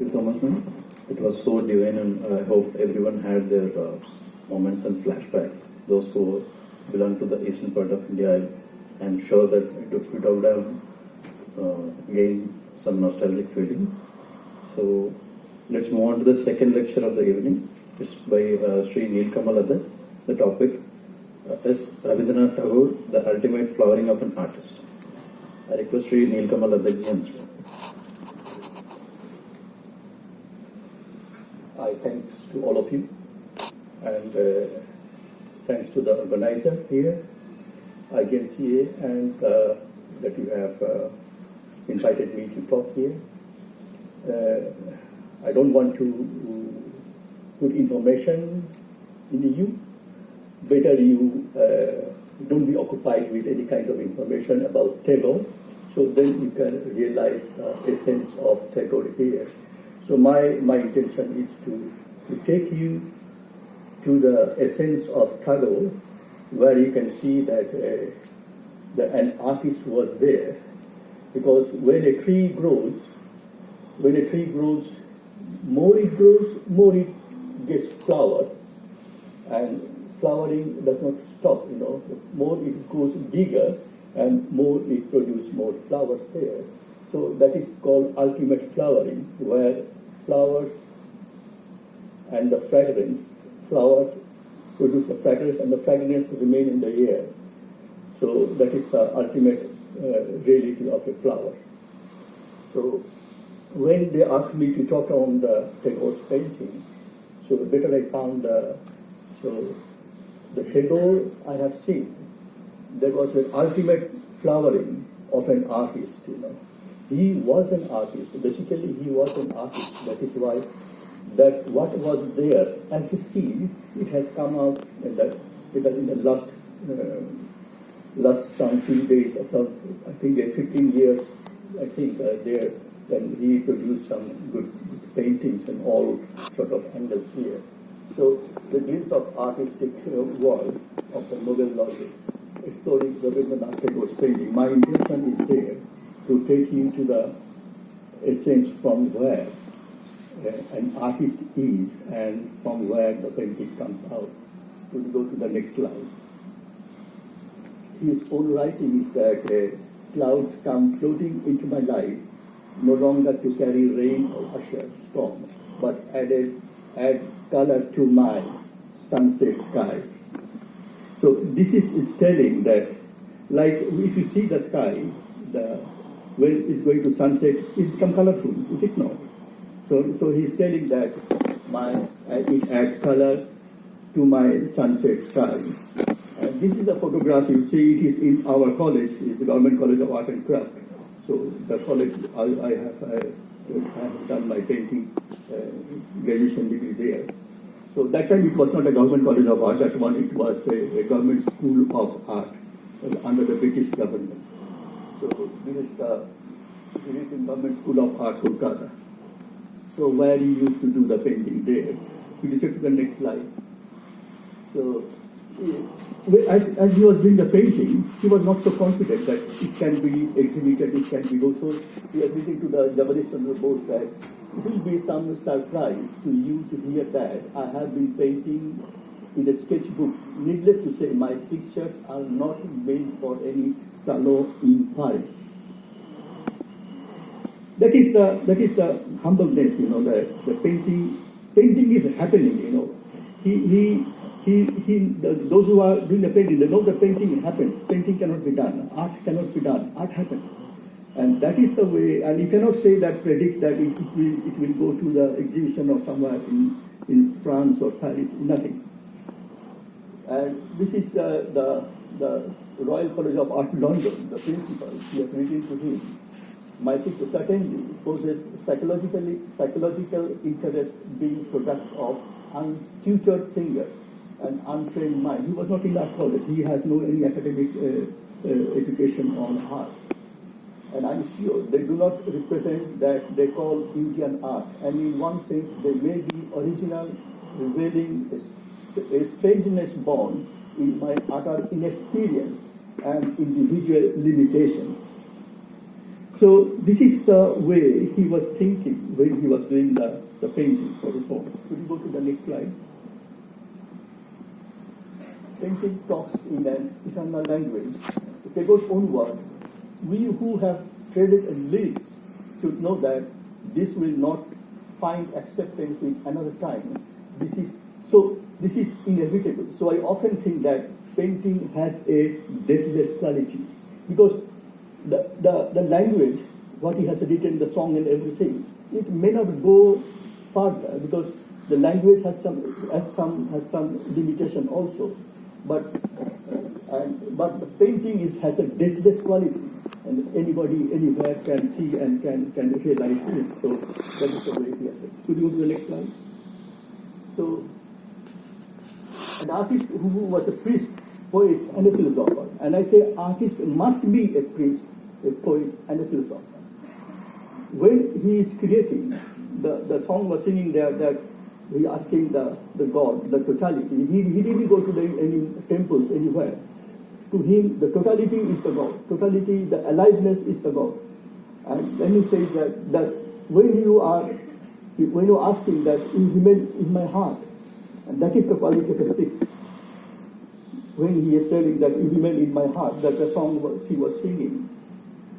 you so much, ma'am. It was so divine, and I hope everyone had their moments and flashbacks. Those who belong to the eastern part of India, I'm sure that it would have gained some nostalgic feeling. So let's move on to the second lecture of the evening. It's by Sri Nilkamal Adak. The topic is Rabindranath Tagore, the ultimate flowering of an artist. I request Sri Nilkamal Adak ji and I thanks to all of you, and thanks to the organizer here, IGNCA, and that you have invited me to talk here. I don't want to put information in you. Better you don't be occupied with any kind of information about Tagore, so then you can realize the essence of Tagore here. So my intention is to take you to the essence of Tagore, where you can see that an artist was there. Because when a tree grows, more it gets flower, and flowering does not stop. The more it grows bigger, and more it produces more flowers there. So that is called ultimate flowering, where flowers and the fragrance, flowers produce the fragrance and the fragrance remain in the air. So that is the ultimate reality of a flower. So when they asked me to talk on the Tagore's painting, so better I found so the Tagore I have seen, there was an ultimate flowering of an artist. He was an artist. Basically, he was an artist. That is why that what was there as a seed, it has come out in the last some few days, or some, I think 15 years, I think there, then he produced some good paintings in all sort of angles here. So the glimpse of artistic world of the Nobel laureate, exploring Rabindranath Tagore's painting. My intention is there to take you to the essence from where an artist is and from where the painting comes out. We'll go to the next slide. His own writing is that clouds come floating into my life, no longer to carry rain or usher storm, but add color to my sunset sky. So this is telling that, like if you see the sky, when it's going to sunset, it become colorful, is it not? So he's telling that it adds color to my sunset sky. This is a photograph. You see, it is in our college. It's the Government College of Art and Craft. So the college, I have done my painting graduation degree there. So that time it was not a Government College of Art. That one, it was a government school of art under the British government. So this is the Government School of Art, Kolkata. So where he used to do the painting there. Could you check to the next slide? So as he was doing the painting, he was not so confident that it can be exhibited, it can be also. He was listening to the Jabarish Chandra Bose that it will be some surprise to you to hear that I have been painting in a sketchbook. Needless to say, my pictures are not made for any salon in Paris. That is the humbleness, the painting is happening, those who are doing the painting, they know the painting happens. Painting cannot be done. Art cannot be done. Art happens. And that is the way, and you cannot say that, predict that it will go to the exhibition or somewhere in France or Paris, nothing. And this is the Royal College of Art, London, the principal. He has written to him, my picture certainly poses psychological interest being product of untutored fingers and untrained mind. He was not in that college. He has no any academic education on art. And I'm sure they do not represent that they call beauty and art. And in one sense, they may be original, revealing a strangeness born in my utter inexperience and individual limitations. So this is the way he was thinking when he was doing the painting for the song. Could you go to the next slide? Painting talks in an eternal language. Tagore's own word. We who have traded in lyrics should know that this will not find acceptance in another time. This is inevitable. So I often think that painting has a deathless quality because the language, what he has written, the song and everything, it may not go further because the language has some limitation also. But the painting has a deathless quality, and anybody anywhere can see and can realize it. So that is the way he has it. Could you go to the next slide? So an artist who was a priest, poet, and a philosopher, and I say artist must be a priest, a poet, and a philosopher. When he is creating, the song was singing there that he asking the God, the totality. He didn't go to any temples anywhere. To him, the totality is the God. Totality, the aliveness is the God. And then he says that when you are asking that in my heart, and that is the quality of a priest. When he is telling that you remain in my heart, that the song he was singing.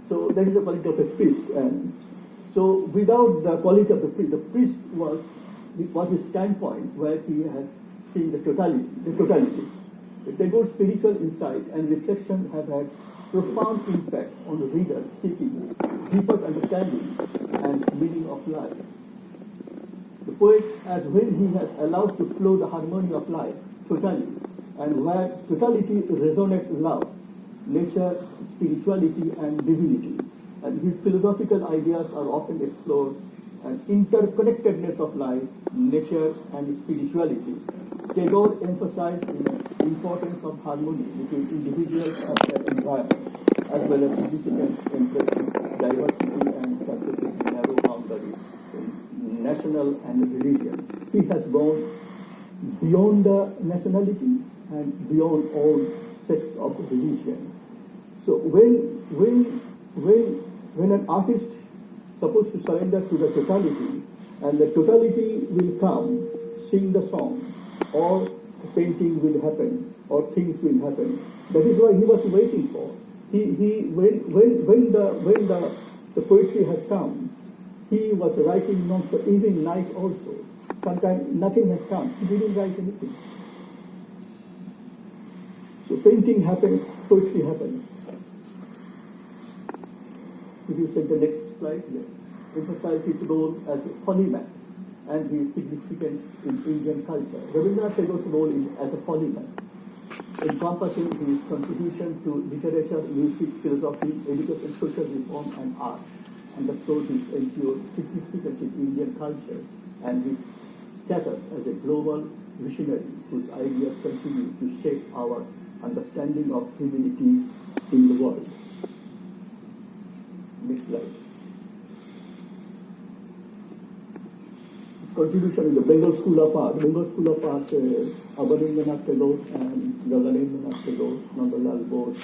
So that is the quality of a priest. And so without the quality of the priest was his standpoint where he has seen the totality. Tagore's spiritual insight and reflection have had profound impact on the reader seeking deeper understanding and meaning of life. The poet, as when he has allowed to flow the harmony of life totally, and where totality resonates love, nature, spirituality, and divinity. And his philosophical ideas are often explored, and interconnectedness of life, nature, and spirituality. Tagore emphasized the importance of harmony between individuals and their environment, as well as significant embracing diversity and considering narrow boundaries in national and religion. He has gone beyond the nationality and beyond all sects of religion. So when an artist supposed to surrender to the totality, and the totality will come, sing the song, or the painting will happen, or things will happen. That is why he was waiting for. When the poetry has come, he was writing non-stop, even night also. Sometimes nothing has come. He didn't write anything. So painting happens, poetry happens. Could you send the next slide? Yes. Emphasize his role as a polymath and his significance in Indian culture. Rabindranath Tagore's role is as a polymath, encompassing his contribution to literature, music, philosophy, education, social reform, and art, underscores his endured significance in Indian culture and his status as a global visionary whose ideas continue to shape our understanding of humanity in the world. Next slide. His contribution in the Bengal School of Art. Bengal School of Art, Rabindranath Tagore and Rabindranath Tagore, Nandalal Bose,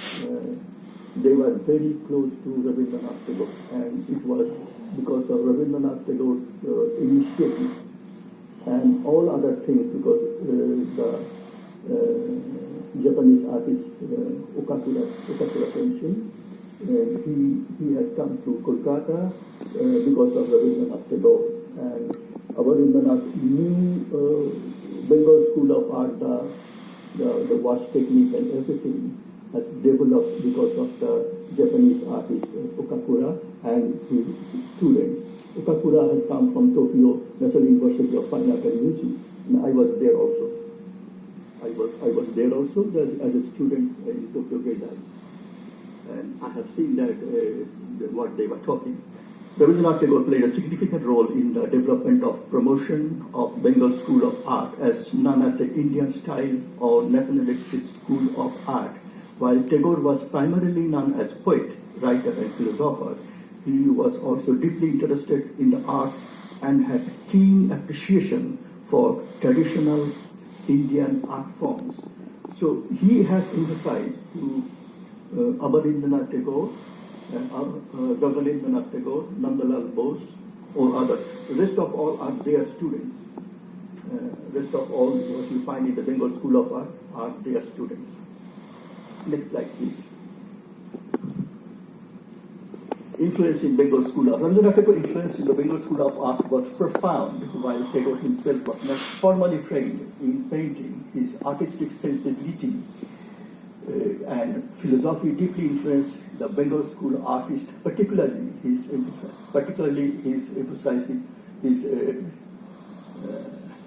they were very close to Rabindranath Tagore, and it was because of Rabindranath Tagore's initiative and all other things, because the Japanese artist Okakura Kenshin, he has come to Kolkata because of Rabindranath Tagore, and Rabindranath knew Bengal School of Art, the wash technique and everything has developed because of the Japanese artist Okakura and his students. Okakura has come from Tokyo National University of Fine Art and Music, and I was there also. I was there also as a student in Tokyo Gaidai, and I have seen that what they were talking. Rabindranath Tagore played a significant role in the development of promotion of Bengal School of Art, as known as the Indian style or nationalistic school of art. While Tagore was primarily known as poet, writer, and philosopher, he was also deeply interested in the arts and had keen appreciation for traditional Indian art forms. So he has emphasized to Rabindranath Tagore Rabindranath Tagore, Nandalal Bose, or others. The rest of all are their students. Rest of all what you find in the Bengal School of Art are their students. Next slide, please. Influence in Bengal School of Art. Rabindranath Tagore's influence in the Bengal School of Art was profound, while Tagore himself was not formally trained in painting. His artistic sensibility and philosophy deeply influenced the Bengal School artist, particularly his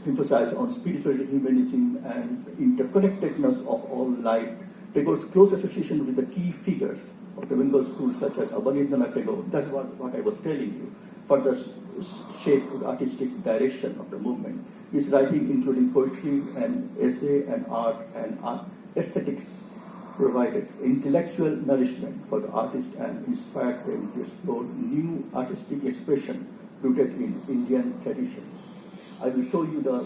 emphasis on spiritual humanism and interconnectedness of all life. Tagore's close association with the key figures of the Bengal School, such as Abanindranath Tagore, that was what I was telling you, further shaped the artistic direction of the movement. His writing, including poetry and essay and art aesthetics, provided intellectual nourishment for the artist and inspired them to explore new artistic expression rooted in Indian traditions. I will show you the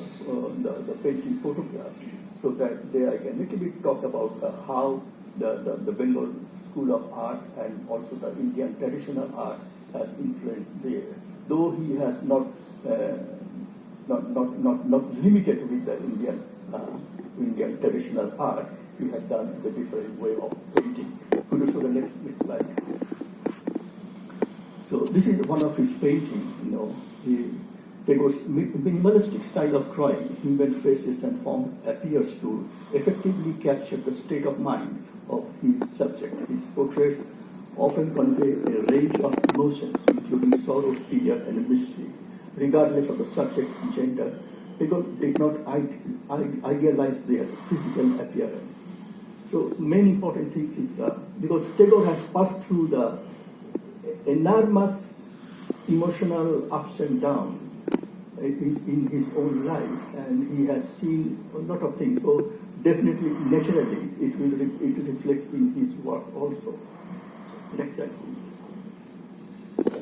painting photograph so that there I can little bit talk about how the Bengal School of Art and also the Indian traditional art has influenced there. Though he has not limited with the Indian traditional art, he has done the different way of painting. Could you show the next slide? So this is one of his paintings. Tagore's minimalistic style of drawing human faces and form appears to effectively capture the state of mind of his subject. His portraits often convey a range of emotions, including sorrow, fear, and mystery. Regardless of the subject and gender, Tagore did not idealize their physical appearance. So, main important things is because Tagore has passed through the enormous emotional ups and downs in his own life, and he has seen a lot of things. So, definitely, naturally, it will reflect in his work also. Next slide, please.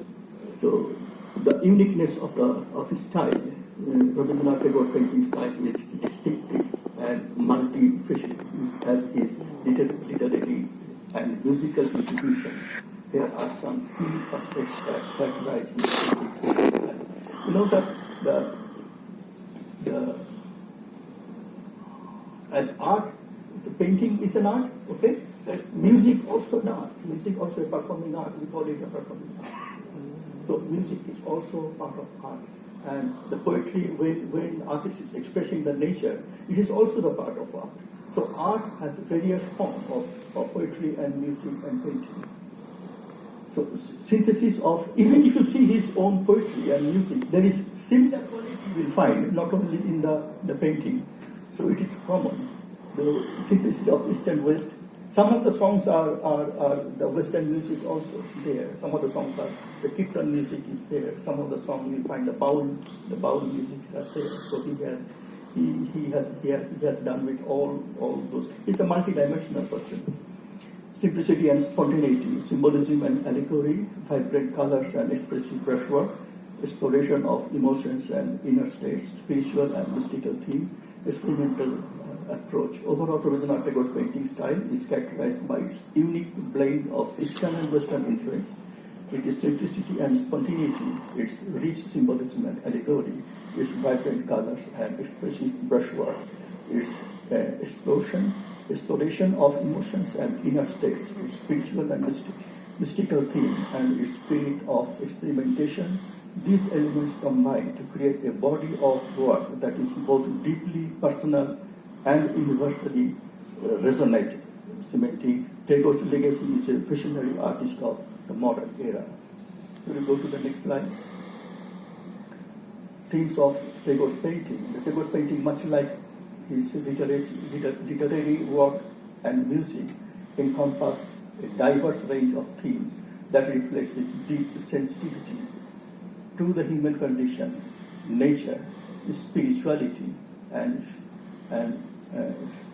So, the uniqueness of his style, Rabindranath Tagore painting style is distinctive and multifaceted as his literary and musical contributions. There are some key aspects that characterize his painting style. You know that as art, the painting is an art, okay? Music also an art. Music also a performing art. We call it a performing art. So music is also part of art. And the poetry, when artist is expressing the nature, it is also the part of art. So art has various forms of poetry and music and painting. So synthesis of, even if you see his own poetry and music, there is similar quality you will find, not only in the painting. So it is common. The synthesis of East and West. Some of the songs are the Western music also there. Some of the songs are the Kirtan music is there. Some of the songs you find the Baul music are there. So he has done with all those. He's a multidimensional person. Simplicity and spontaneity, symbolism and allegory, vibrant colors and expressive brushwork, exploration of emotions and inner states, spiritual and mystical theme, experimental approach. Overall, Rabindranath Tagore's painting style is characterized by its unique blend of Eastern and Western influence, its simplicity and spontaneity, its rich symbolism and allegory, its vibrant colors and expressive brushwork, its exploration of emotions and inner states, its spiritual and mystical theme, and its spirit of experimentation. These elements combine to create a body of work that is both deeply personal and universally resonating, cementing Tagore's legacy is a visionary artist of the modern era. Will you go to the next slide? Themes of Tagore's painting. The Tagore's painting, much like his literary work and music, encompass a diverse range of themes that reflects its deep sensitivity to the human condition, nature, spirituality, and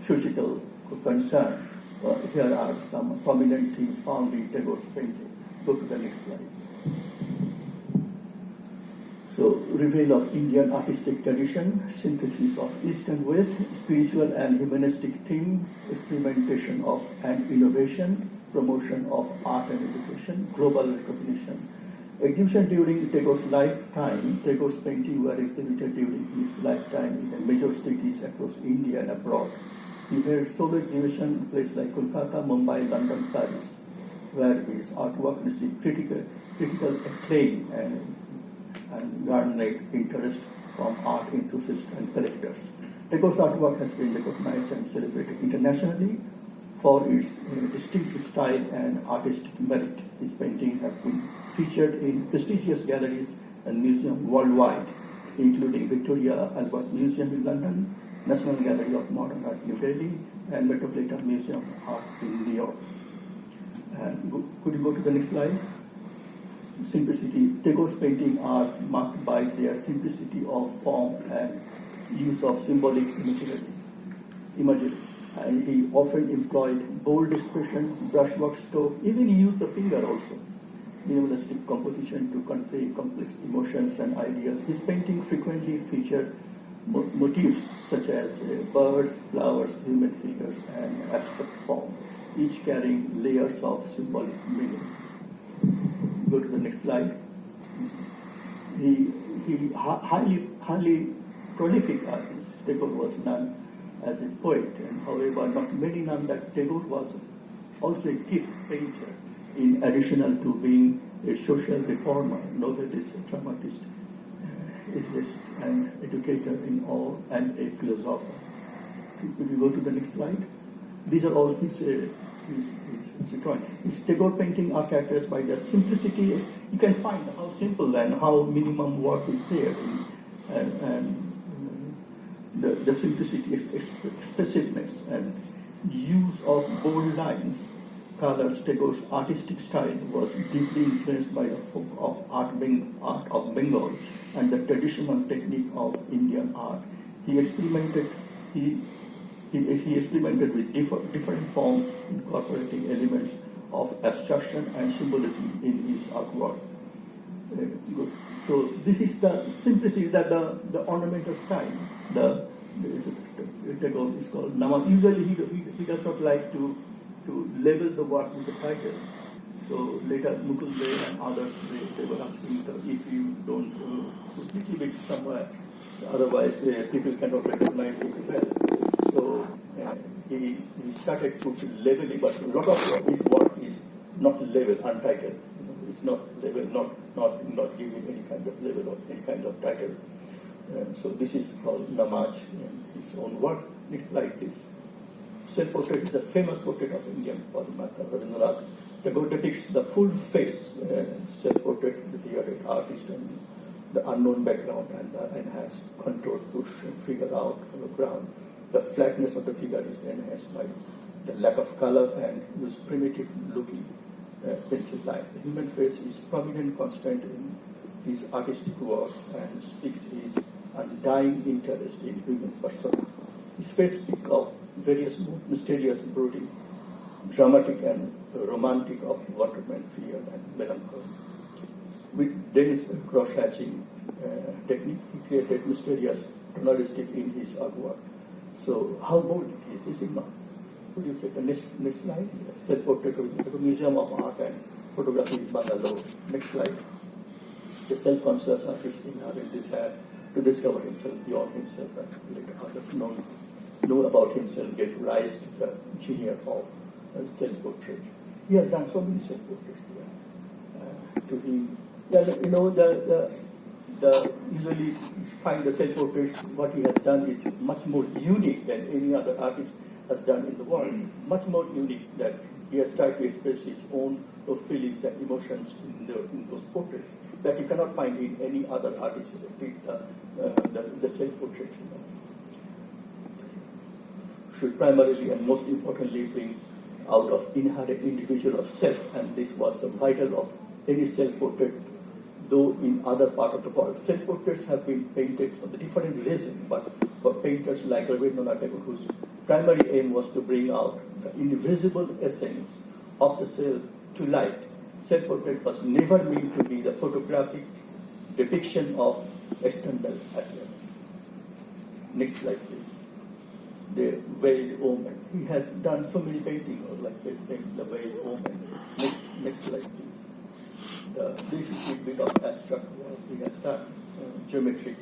societal concern. Here are some prominent themes found in Tagore's painting. Go to the next slide. So, reveal of Indian artistic tradition, synthesis of East and West, spiritual and humanistic theme, experimentation of and innovation, promotion of art and education, global recognition. Exhibition during Tagore's lifetime, Tagore's paintings were exhibited during his lifetime in major cities across India and abroad. He had solo exhibition in places like Kolkata, Mumbai, London, Paris, where his artwork received critical acclaim and garnered interest from art enthusiasts and collectors. Tagore's artwork has been recognized and celebrated internationally for its distinctive style and artistic merit. His paintings have been featured in prestigious galleries and museums worldwide, including Victoria Albert Museum in London, National Gallery of Modern Art, New Delhi, and Metropolitan Museum of Art in New York. And could you go to the next slide? Simplicity. Tagore's paintings are marked by their simplicity of form and use of symbolic imagery. And he often employed bold expression, brushwork stroke, even he used the finger also. Minimalistic composition to convey complex emotions and ideas. His painting frequently featured motifs such as birds, flowers, human figures, and abstract form, each carrying layers of symbolic meaning. Go to the next slide. He highly prolific artist. Tagore was known as a poet, and however, not many know that Tagore was also a gifted painter. In addition to being a social reformer, novelist, dramatist, essayist, and educator in all, and a philosopher. Could you go to the next slide? These are all his drawings. His Tagore painting are characterized by their simplicity. You can find how simple and how minimum work is there, and the simplicity, expressiveness, and use of bold lines. Colors. Tagore's artistic style was deeply influenced by the folk of art of Bengal and the traditional technique of Indian art. He experimented with different forms, incorporating elements of abstraction and symbolism in his artwork. So this is the simplicity, that the ornamental style. Tagore is called Nama. Usually he does not like to label the work with the title. So later Mukul Dey and others, they were asking if you don't put little bit somewhere, otherwise people cannot recognize it well. So he started to labeling, but a lot of his work is not labeled, untitled. It's not labeled, not giving any kind of label or any kind of title. So this is called Namaj, his own work. Next slide, please. Self-portrait is the famous portrait of Indian Padmata Rabindranath. Tagore depicts the full face self-portrait with the artist and the unknown background and the enhanced contour push figure out from the ground. The flatness of the figure is enhanced by the lack of color and this primitive looking pencil line. The human face is prominent constant in his artistic works and speaks his undying interest in human person. His face speaks of various mysterious, brooding, dramatic and romantic of wonderment, fear and melancholy. With Dennis cross-hatching technique, he created mysterious tonalistic in his artwork. So how bold it is it not? Would you say the next slide? Self-portrait of the Museum of Art and Photography, Bangalore. Next slide. The self-conscious artist inherent desire to discover himself beyond himself and let others know about himself, get rise to the genius of self-portrait. He has done so many self-portraits there. To him, usually you find the self-portraits, what he has done is much more unique than any other artist has done in the world. Much more unique that he has tried to express his own feelings and emotions in those portraits that you cannot find in any other artist who did the self-portraits. Should primarily and most importantly bring out of inherent individual of self, and this was the vital of any self-portrait, though in other part of the world. Self-portraits have been painted for the different reason, but for painters like Rabindranath Tagore, whose primary aim was to bring out the invisible essence of the self to light, self-portrait was never meant to be the photographic depiction of external appearance. Next slide, please. the veiled woman. He has done so many paintings like this thing, the veiled woman. Next slide, please. This is a bit of abstract work he has done, geometry.